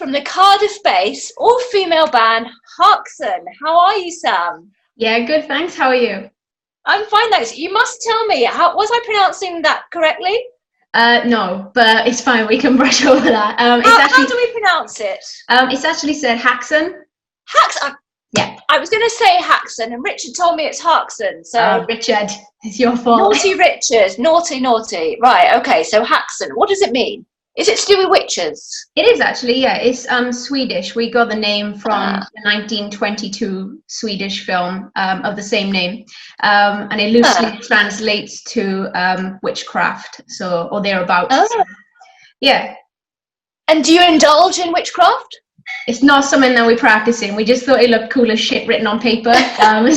from the Cardiff-based all-female band Haxan. How are you, Sam? Yeah, good, thanks. How are you? I'm fine, thanks. You must tell me, how was I pronouncing that correctly? No, but it's fine. We can brush over that. How do we pronounce it? It's actually said Haxan. Haxan. Yeah. I was going to say Haxan, and Richard told me it's Haxan. So Richard, it's your fault. Naughty Richard, naughty. Right. Okay. So Haxan. What does it mean? Is it to do with witches? It is actually, yeah. It's Swedish. We got the name from the 1922 Swedish film of the same name, and it loosely translates to witchcraft, or thereabouts. Oh. Yeah. And do you indulge in witchcraft? It's not something that we're practicing. We just thought it looked cool as shit written on paper. And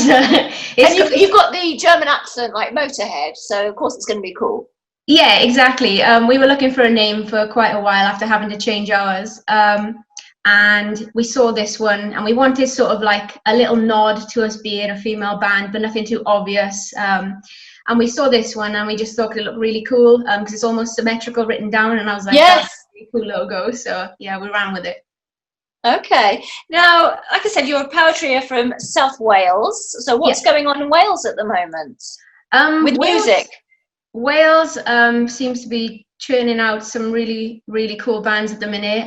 you've got the German accent like Motorhead, so of course it's going to be cool. Yeah, exactly. We were looking for a name for quite a while after having to change ours. And we saw this one and we wanted sort of like a little nod to us being a female band, but nothing too obvious. And we saw this one and we just thought it looked really cool because it's almost symmetrical written down. And I was like, yes, that's a really cool logo. So yeah, we ran with it. Okay. Now, like I said, you're a power trio from South Wales. So what's going on in Wales at the moment with music? Wales seems to be churning out some really, really cool bands at the minute.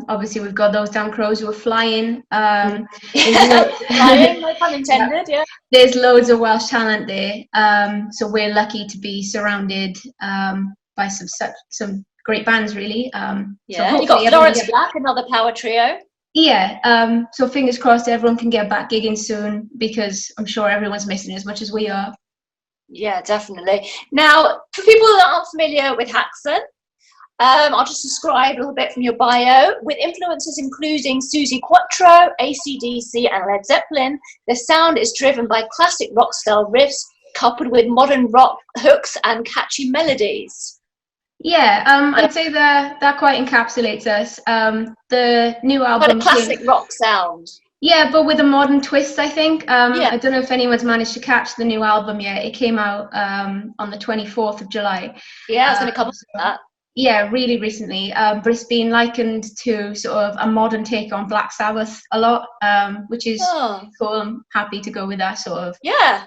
Obviously, we've got those damn crows who are flying. Flying, no pun intended, yeah. There's loads of Welsh talent there. So we're lucky to be surrounded by some great bands, really. Yeah, you got Florence Black, another power trio. Yeah, so fingers crossed everyone can get back gigging soon because I'm sure everyone's missing as much as we are. Yeah, definitely. Now, for people that aren't familiar with Haxan, I'll just describe a little bit from your bio. With influences including Suzi Quatro, AC/DC and Led Zeppelin, the sound is driven by classic rock-style riffs coupled with modern rock hooks and catchy melodies. Yeah, I'd say that quite encapsulates us. The new album, but a classic rock sound. Yeah, but with a modern twist, I think. I don't know if anyone's managed to catch the new album yet. It came out on the 24th of July. Yeah, I was going to cover that. Yeah, really recently. But it's been likened to sort of a modern take on Black Sabbath a lot, which is cool. I'm happy to go with that sort of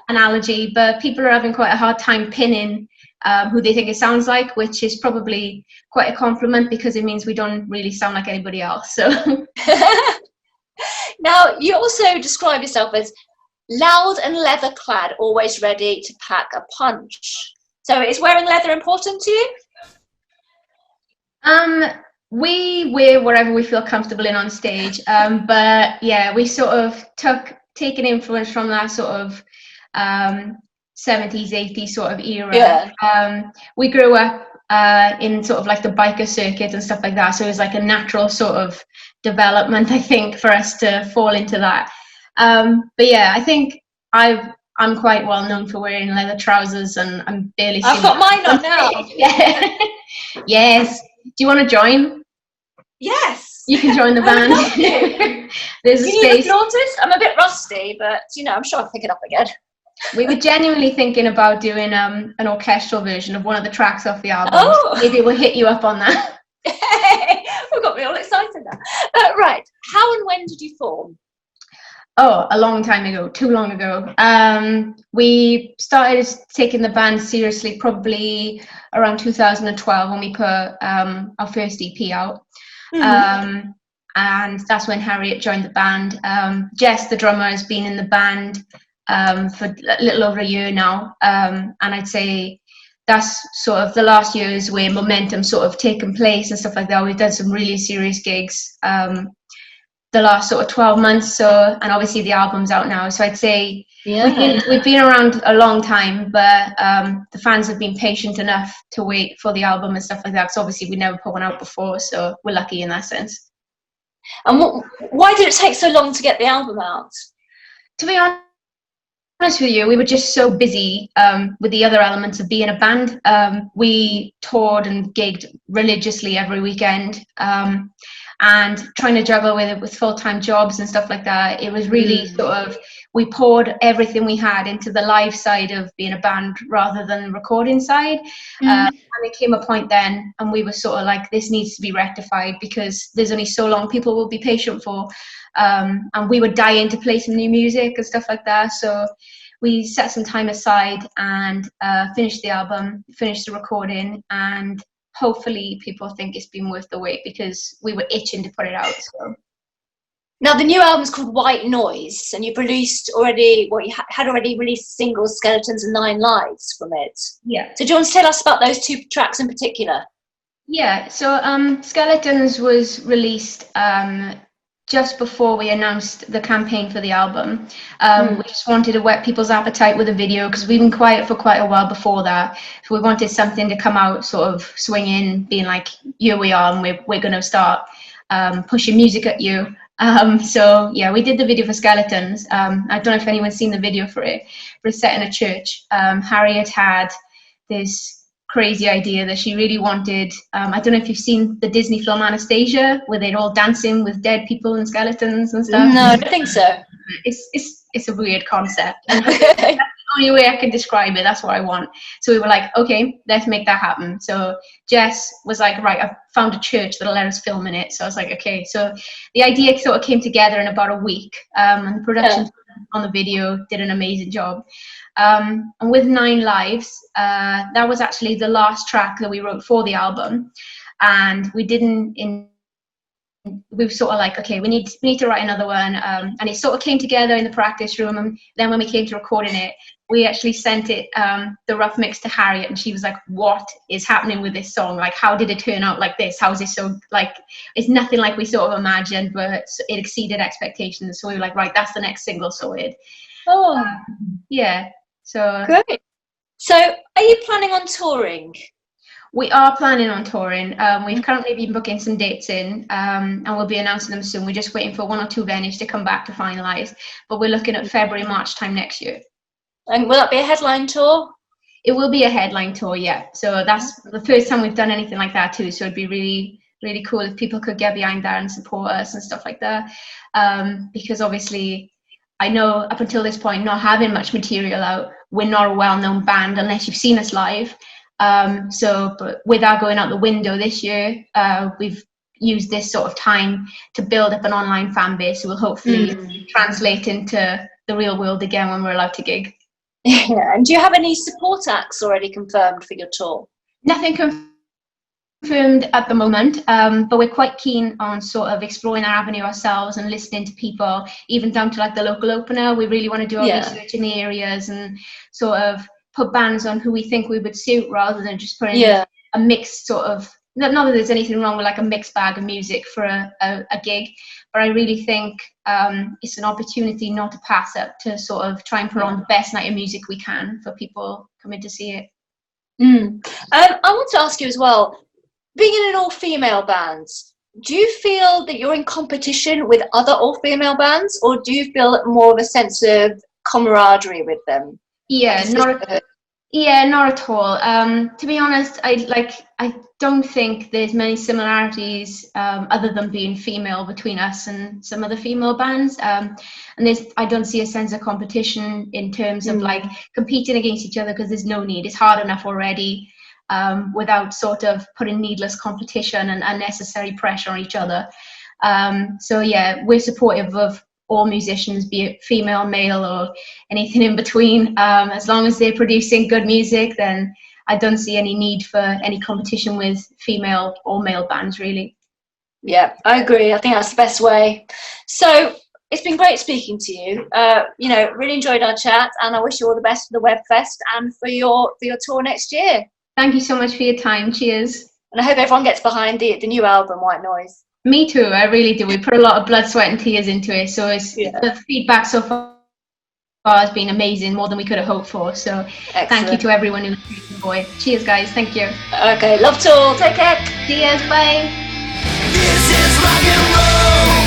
analogy. But people are having quite a hard time pinning who they think it sounds like, which is probably quite a compliment because it means we don't really sound like anybody else. So. Now, you also describe yourself as loud and leather clad, always ready to pack a punch. So is wearing leather important to you? We wear whatever we feel comfortable in on stage. But yeah, we sort of taken influence from that sort of 70s, 80s sort of era. Yeah. We grew up in sort of like the biker circuit and stuff like that. So it was like a natural sort of development, I think, for us to fall into that. But yeah, I think I'm quite well known for wearing leather trousers and I'm barely I've got mine on now. Yeah. Yes. Do you want to join? Yes. You can join the band. There's a space. Notice? I'm a bit rusty, but I'm sure I'll pick it up again. We were genuinely thinking about doing an orchestral version of one of the tracks off the album. Oh. Maybe we'll hit you up on that. We've got me all excited now. Right. How and when did you form? Oh, a long time ago, too long ago. We started taking the band seriously probably around 2012 when we put our first EP out. Mm-hmm. And that's when Harriet joined the band. Jess, the drummer, has been in the band for a little over a year now. And I'd say that's sort of the last years where momentum sort of taken place and stuff like that. We've done some really serious gigs the last sort of 12 months. And obviously the album's out now. So I'd say we've been around a long time, but the fans have been patient enough to wait for the album and stuff like that. Because obviously we never put one out before, so we're lucky in that sense. And why did it take so long to get the album out? To be honest with you, we were just so busy with the other elements of being a band. We toured and gigged religiously every weekend. and trying to juggle with full-time jobs and stuff like that. It was really sort of, we poured everything we had into the live side of being a band rather than the recording side. And it came a point then, and we were sort of like, this needs to be rectified because there's only so long people will be patient for. And we were dying to play some new music and stuff like that. So we set some time aside and finished the album, finished the recording, and hopefully people think it's been worth the wait because we were itching to put it out. So. Now the new album's called White Noise, and you've released already, well, you had already released singles, Skeletons and 9 Lives from it. Yeah. So do you want to tell us about those 2 tracks in particular? Yeah, so Skeletons was released just before we announced the campaign for the album. We just wanted to whet people's appetite with a video because we've been quiet for quite a while before that. So we wanted something to come out sort of swinging, being like, here we are, and we're going to start pushing music at you. So yeah, we did the video for Skeletons. I don't know if anyone's seen the video for it, but it's set in a church. Harriet had this crazy idea that she really wanted, I don't know if you've seen the Disney film Anastasia, where they're all dancing with dead people and skeletons and stuff. No, I don't think so. It's a weird concept. And that's the only way I can describe it. That's what I want. So we were like, okay, let's make that happen. So Jess was like, right, I've found a church that'll let us film in it. So I was like, okay. So the idea sort of came together in about a week, and the production on the video did an amazing job. And with 9 Lives, that was actually the last track that we wrote for the album, and we were sort of like, okay, we need to write another one, and it sort of came together in the practice room. And then when we came to recording it, we actually sent it, the rough mix, to Harriet, and she was like, what is happening with this song? Like, how did it turn out like this? How is it so, like, it's nothing like we sort of imagined, but it exceeded expectations. So we were like, right, that's the next single sorted. Yeah. So great. So are you planning on touring? We are planning on touring. We've currently been booking some dates in, and we'll be announcing them soon. We're just waiting for 1 or 2 venues to come back to finalise, but we're looking at February, March time next year. And will that be a headline tour? It will be a headline tour, yeah. So that's the first time we've done anything like that too, so it'd be really, really cool if people could get behind that and support us and stuff like that, because obviously I know up until this point, not having much material out, we're not a well-known band unless you've seen us live. But with that going out the window this year, we've used this sort of time to build up an online fan base, who will hopefully translate into the real world again when we're allowed to gig. Yeah. And do you have any support acts already confirmed for your tour? Nothing confirmed at the moment, but we're quite keen on sort of exploring our avenue ourselves and listening to people, even down to like the local opener. We really want to do our research in the areas and sort of put bands on who we think we would suit, rather than just putting a mixed sort of, not that there's anything wrong with like a mixed bag of music for a gig, but I really think it's an opportunity not to pass up, to sort of try and put on the best night of music we can for people coming to see it. I want to ask you as well, being in an all-female band, do you feel that you're in competition with other all-female bands, or do you feel more of a sense of camaraderie with them? Yeah, not at all. To be honest, I don't think there's many similarities other than being female between us and some other female bands. And I don't see a sense of competition in terms of like competing against each other, because there's no need. It's hard enough already without sort of putting needless competition and unnecessary pressure on each other. So yeah, we're supportive of all musicians, be it female, male, or anything in between. As long as they're producing good music, then I don't see any need for any competition with female or male bands, really. Yeah, I agree. I think that's the best way. So it's been great speaking to you. Really enjoyed our chat, and I wish you all the best for the Webfest and for your tour next year. Thank you so much for your time. Cheers. And I hope everyone gets behind the new album, White Noise. Me too, I really do. We put a lot of blood, sweat and tears into it, so the feedback so far has been amazing, more than we could have hoped for. So excellent. Thank you to everyone who's taken boy. Cheers guys, thank you. Okay, love to all, take care. Cheers, bye. This is rock and roll.